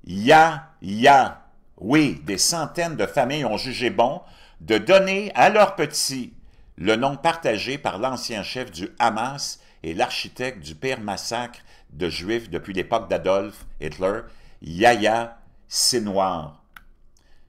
Yahya. Oui, des centaines de familles ont jugé bon de donner à leurs petits le nom partagé par l'ancien chef du Hamas et l'architecte du pire massacre de Juifs depuis l'époque d'Adolf Hitler, Yahya Sinwar.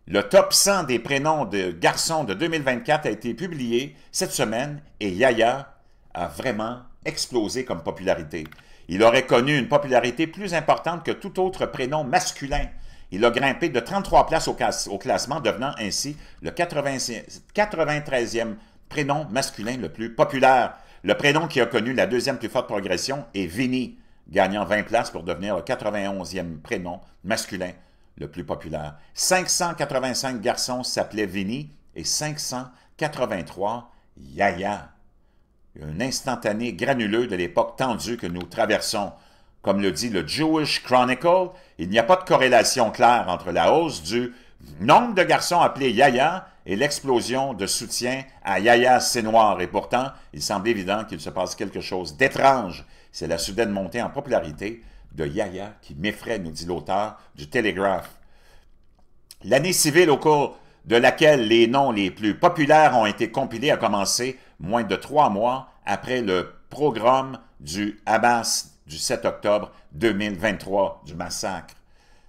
Le top 100 des prénoms de garçons de 2024 a été publié cette semaine et Yahya a vraiment explosé comme popularité. Il aurait connu une popularité plus importante que tout autre prénom masculin. Il a grimpé de 33 places au classement, devenant ainsi le 93e prénom masculin le plus populaire. Le prénom qui a connu la deuxième plus forte progression est Vinny, gagnant 20 places pour devenir le 91e prénom masculin le plus populaire. 585 garçons s'appelaient Vinny et 583 Yahya. Un instantané granuleux de l'époque tendue que nous traversons. Comme le dit le Jewish Chronicle, il n'y a pas de corrélation claire entre la hausse du nombre de garçons appelés Yahya et l'explosion de soutien à Yahya Sinwar. Et pourtant, il semble évident qu'il se passe quelque chose d'étrange. C'est la soudaine montée en popularité de Yahya qui m'effraie, nous dit l'auteur du Telegraph. L'année civile au cours de laquelle les noms les plus populaires ont été compilés a commencé moins de 3 mois après le pogrom du Hamas du 7 octobre 2023, du massacre.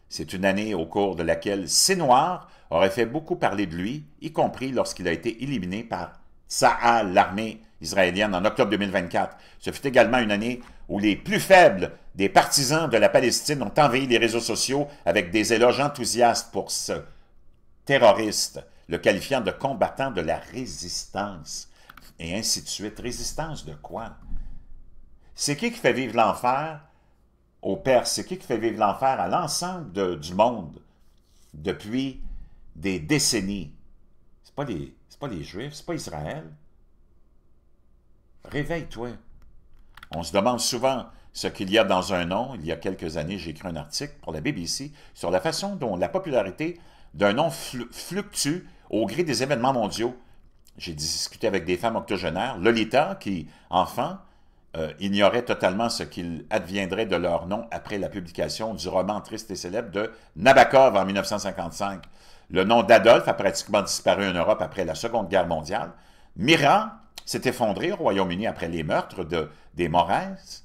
C'est une année au cours de laquelle Sinwar aurait fait beaucoup parler de lui, y compris lorsqu'il a été éliminé par Tsahal, l'armée israélienne, en octobre 2024. Ce fut également une année où les plus faibles des partisans de la Palestine ont envahi les réseaux sociaux avec des éloges enthousiastes pour ce terroriste, le qualifiant de combattant de la résistance, et ainsi de suite. Résistance de quoi? C'est qui fait vivre l'enfer aux Perses? C'est qui fait vivre l'enfer à l'ensemble du monde depuis des décennies? C'est pas les Juifs, c'est pas Israël. Réveille-toi. On se demande souvent ce qu'il y a dans un nom. Il y a quelques années, j'ai écrit un article pour la BBC sur la façon dont la popularité d'un nom fluctue au gré des événements mondiaux. J'ai discuté avec des femmes octogénaires, Lolita, qui, enfant, ignorait totalement ce qu'il adviendrait de leur nom après la publication du roman triste et célèbre de Nabokov en 1955. Le nom d'Adolphe a pratiquement disparu en Europe après la Seconde Guerre mondiale. Mira s'est effondré au Royaume-Uni après les meurtres des Morès.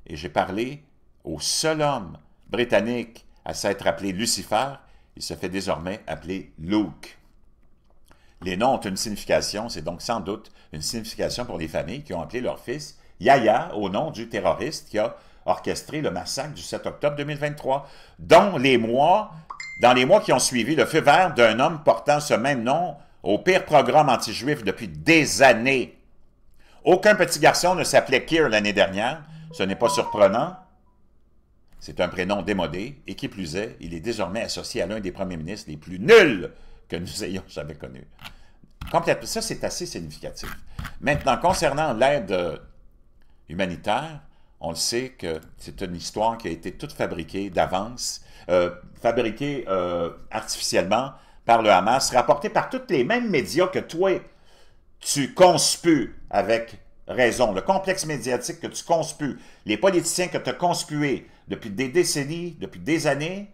Et j'ai parlé au seul homme britannique à s'être appelé Lucifer. Il se fait désormais appeler Luke. Les noms ont une signification, c'est donc sans doute une signification pour les familles qui ont appelé leur fils Yahya au nom du terroriste qui a orchestré le massacre du 7 octobre 2023, dans les mois qui ont suivi le feu vert d'un homme portant ce même nom au pire programme anti-juif depuis des années. Aucun petit garçon ne s'appelait Keir l'année dernière, ce n'est pas surprenant. C'est un prénom démodé, et qui plus est, il est désormais associé à l'un des premiers ministres les plus nuls que nous ayons jamais connus. Ça, c'est assez significatif. Maintenant, concernant l'aide humanitaire, on le sait que c'est une histoire qui a été toute fabriquée d'avance, fabriquée artificiellement par le Hamas, rapportée par tous les mêmes médias que toi, tu conspues avec raison. Le complexe médiatique que tu conspues, les politiciens que tu as conspués depuis des décennies, depuis des années,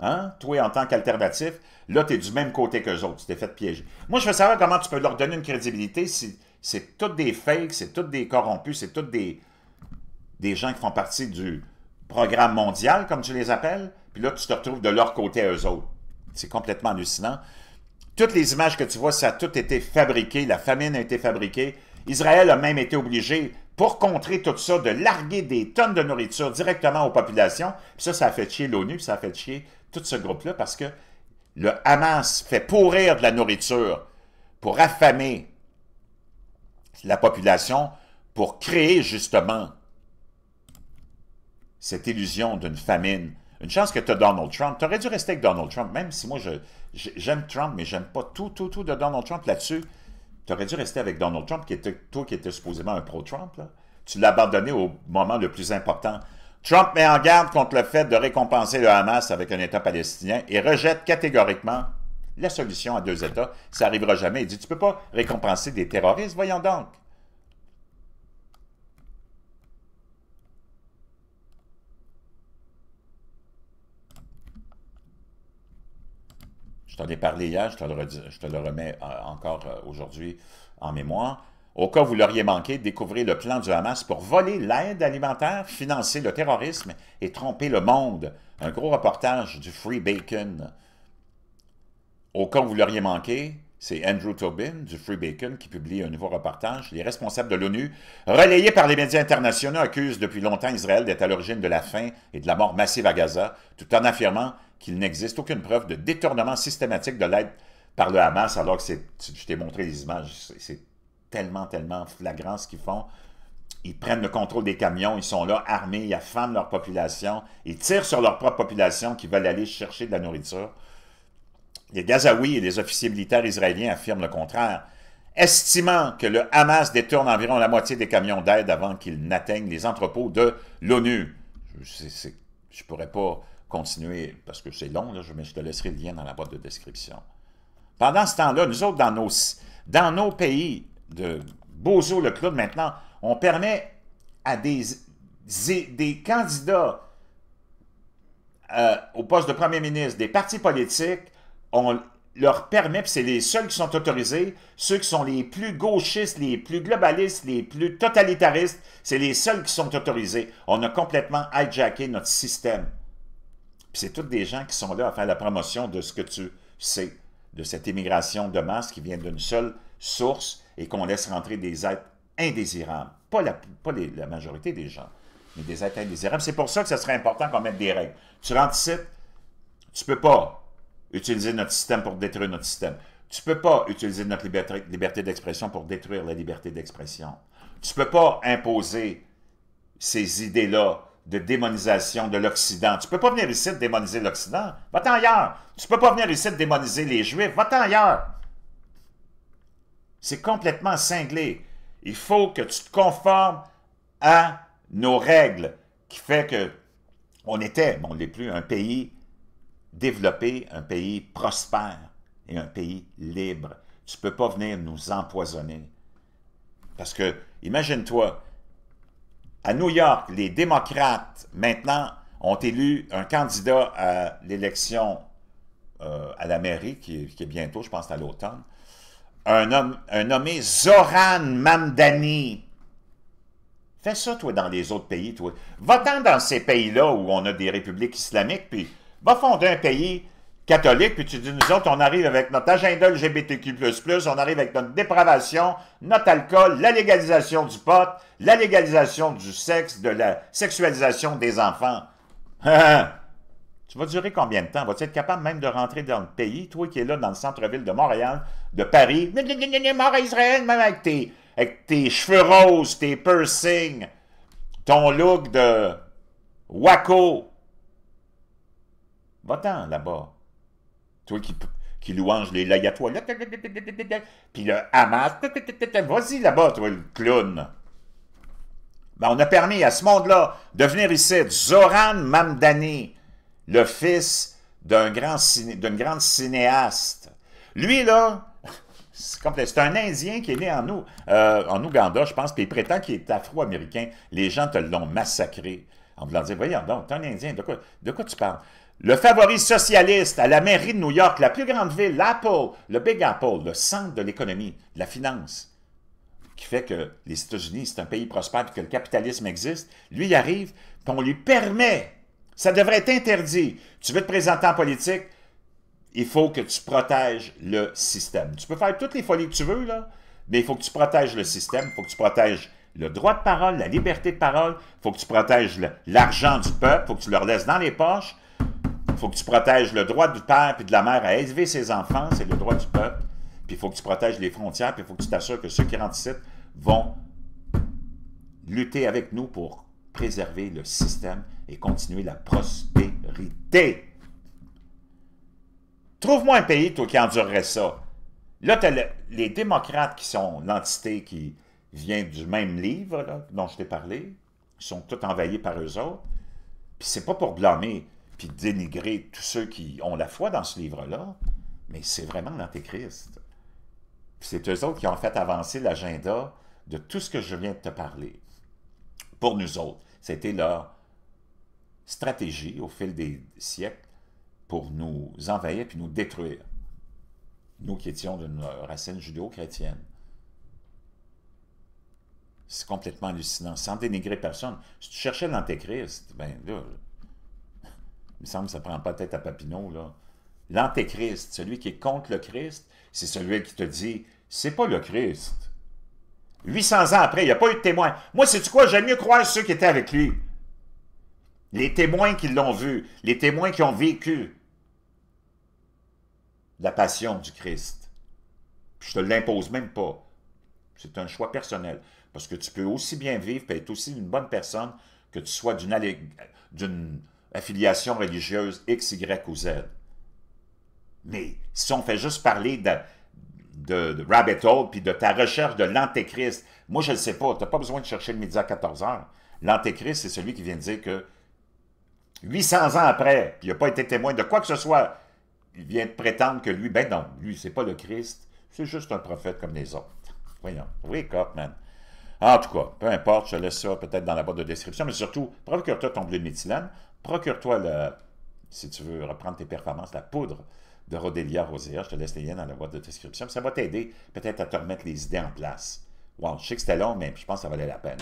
hein, toi en tant qu'alternatif, là, tu es du même côté qu'eux autres. Tu t'es fait piéger. Moi, je veux savoir comment tu peux leur donner une crédibilité si c'est toutes des fakes, c'est toutes des corrompus, c'est toutes des gens qui font partie du programme mondial, comme tu les appelles, puis là, tu te retrouves de leur côté à eux autres. C'est complètement hallucinant. Toutes les images que tu vois, ça a tout été fabriqué, la famine a été fabriquée. Israël a même été obligé, pour contrer tout ça, de larguer des tonnes de nourriture directement aux populations. Puis ça a fait chier l'ONU, puis ça a fait chier tout ce groupe-là, parce que le Hamas fait pourrir de la nourriture pour affamer la population, pour créer justement cette illusion d'une famine. Une chance que tu as Donald Trump. Tu aurais dû rester avec Donald Trump, même si moi, j'aime Trump, mais j'aime pas tout de Donald Trump là-dessus. Tu aurais dû rester avec Donald Trump, toi qui étais supposément un pro-Trump. Tu l'as abandonné au moment le plus important. Trump met en garde contre le fait de récompenser le Hamas avec un État palestinien et rejette catégoriquement la solution à deux États. Ça n'arrivera jamais. Il dit, tu ne peux pas récompenser des terroristes, voyons donc. Je t'en ai parlé hier, je te le remets encore aujourd'hui en mémoire. Au cas où vous l'auriez manqué, découvrez le plan du Hamas pour voler l'aide alimentaire, financer le terrorisme et tromper le monde. Un gros reportage du Free Bacon. Au cas où vous l'auriez manqué, c'est Andrew Tobin du Free Bacon qui publie un nouveau reportage. Les responsables de l'ONU, relayés par les médias internationaux, accusent depuis longtemps Israël d'être à l'origine de la faim et de la mort massive à Gaza, tout en affirmant qu'il n'existe aucune preuve de détournement systématique de l'aide par le Hamas, alors que je t'ai montré les images, c'est tellement flagrant ce qu'ils font. Ils prennent le contrôle des camions, ils sont là armés, ils affament leur population, ils tirent sur leur propre population qui veulent aller chercher de la nourriture. Les Gazaouis et les officiers militaires israéliens affirment le contraire, estimant que le Hamas détourne environ la moitié des camions d'aide avant qu'ils n'atteignent les entrepôts de l'ONU. Je ne pourrais pas continuer, parce que c'est long, là, mais je te laisserai le lien dans la boîte de description. Pendant ce temps-là, nous autres, dans nos pays de Bozo, le clown, maintenant, on permet à des candidats au poste de premier ministre, des partis politiques, on leur permet, puis c'est les seuls qui sont autorisés, ceux qui sont les plus gauchistes, les plus globalistes, les plus totalitaristes, c'est les seuls qui sont autorisés. On a complètement hijacké notre système. Puis c'est tous des gens qui sont là à faire la promotion de ce que tu sais, de cette immigration de masse qui vient d'une seule source et qu'on laisse rentrer des êtres indésirables. Pas la majorité des gens, mais des êtres indésirables. C'est pour ça que ce serait important qu'on mette des règles. Tu rentres ici, tu ne peux pas utiliser notre système pour détruire notre système. Tu ne peux pas utiliser notre liberté d'expression pour détruire la liberté d'expression. Tu ne peux pas imposer ces idées-là de démonisation de l'Occident. Tu ne peux pas venir ici démoniser l'Occident. Va-t'en ailleurs. Tu ne peux pas venir ici démoniser les Juifs. Va-t'en ailleurs. C'est complètement cinglé. Il faut que tu te conformes à nos règles qui fait que on était, bon, on ne l'est plus, un pays développé, un pays prospère et un pays libre. Tu ne peux pas venir nous empoisonner. Parce que, imagine-toi, à New York, les démocrates, maintenant, ont élu un candidat à l'élection à la mairie, qui est bientôt, je pense, à l'automne, un nommé Zoran Mamdani. Fais ça, toi, dans les autres pays, toi. Va-t'en dans ces pays-là où on a des républiques islamiques, puis va fonder un pays catholique, puis tu dis, nous autres, on arrive avec notre agenda LGBTQ++, on arrive avec notre dépravation, notre alcool, la légalisation du pot, la légalisation du sexe, de la sexualisation des enfants. Tu vas durer combien de temps? Vas-tu être capable même de rentrer dans le pays, toi qui es là dans le centre-ville de Montréal, de Paris, mort à Israël, même avec tes cheveux roses, tes piercings, ton look de wacko. Va-t'en là-bas. Toi qui louange les layatois, puis le Hamas, vas-y là-bas, toi, le clown. Ben, on a permis à ce monde-là de venir ici, Zoran Mamdani, le fils d'une grande cinéaste. Lui, là, C'est complet. C'est un Indien qui est né en Ouganda, je pense, puis il prétend qu'il est afro-américain. Les gens te l'ont massacré en voulant dire, voyons donc, t'es un Indien, de quoi tu parles? Le favori socialiste à la mairie de New York, la plus grande ville, l'Apple, le Big Apple, le centre de l'économie, de la finance, qui fait que les États-Unis, c'est un pays prospère et que le capitalisme existe, lui, il arrive, puis on lui permet, ça devrait être interdit. Tu veux te présenter en politique, il faut que tu protèges le système. Tu peux faire toutes les folies que tu veux, là, mais il faut que tu protèges le système, il faut que tu protèges le droit de parole, la liberté de parole, il faut que tu protèges l'argent du peuple, il faut que tu leur laisses dans les poches, il faut que tu protèges le droit du père et de la mère à élever ses enfants, c'est le droit du peuple, puis il faut que tu protèges les frontières, puis il faut que tu t'assures que ceux qui rentrent ici vont lutter avec nous pour préserver le système et continuer la prospérité. Trouve-moi un pays, toi, qui endurerait ça. Là, tu as les démocrates qui sont l'entité qui vient du même livre là, dont je t'ai parlé, qui sont tous envahis par eux autres. Puis c'est pas pour blâmer puis dénigrer tous ceux qui ont la foi dans ce livre-là, mais c'est vraiment l'Antéchrist. Puis c'est eux autres qui ont fait avancer l'agenda de tout ce que je viens de te parler. Pour nous autres, c'était leur stratégie au fil des siècles pour nous envahir puis nous détruire. Nous qui étions d'une racine judéo-chrétienne. C'est complètement hallucinant, sans dénigrer personne. Si tu cherchais l'Antéchrist, ben là, il me semble que ça ne prend pas tête à Papineau, là. L'Antéchrist, celui qui est contre le Christ, c'est celui qui te dit, c'est pas le Christ. 800 ans après, il n'y a pas eu de témoin. Moi, sais-tu quoi? J'aime mieux croire ceux qui étaient avec lui. Les témoins qui l'ont vu, les témoins qui ont vécu la passion du Christ. Puis je ne te l'impose même pas. C'est un choix personnel. Parce que tu peux aussi bien vivre et être aussi une bonne personne que tu sois d'une affiliation religieuse X, Y ou Z. Mais si on fait juste parler de Rabbit Hole puis de ta recherche de l'Antéchrist, moi je ne le sais pas, tu n'as pas besoin de chercher le midi à 14 heures. L'Antéchrist, c'est celui qui vient de dire que 800 ans après, puis il n'a pas été témoin de quoi que ce soit, il vient de prétendre que lui, ben non, lui, c'est pas le Christ, c'est juste un prophète comme les autres. Voyons, wake up, man. En tout cas, peu importe, je te laisse ça peut-être dans la boîte de description, mais surtout, procure-toi ton bleu de méthylène, procure-toi, si tu veux reprendre tes performances, la poudre de Rodélia rosea, je te laisse les liens dans la boîte de description, ça va t'aider peut-être à te remettre les idées en place. Wow, je sais que c'était long, mais je pense que ça valait la peine.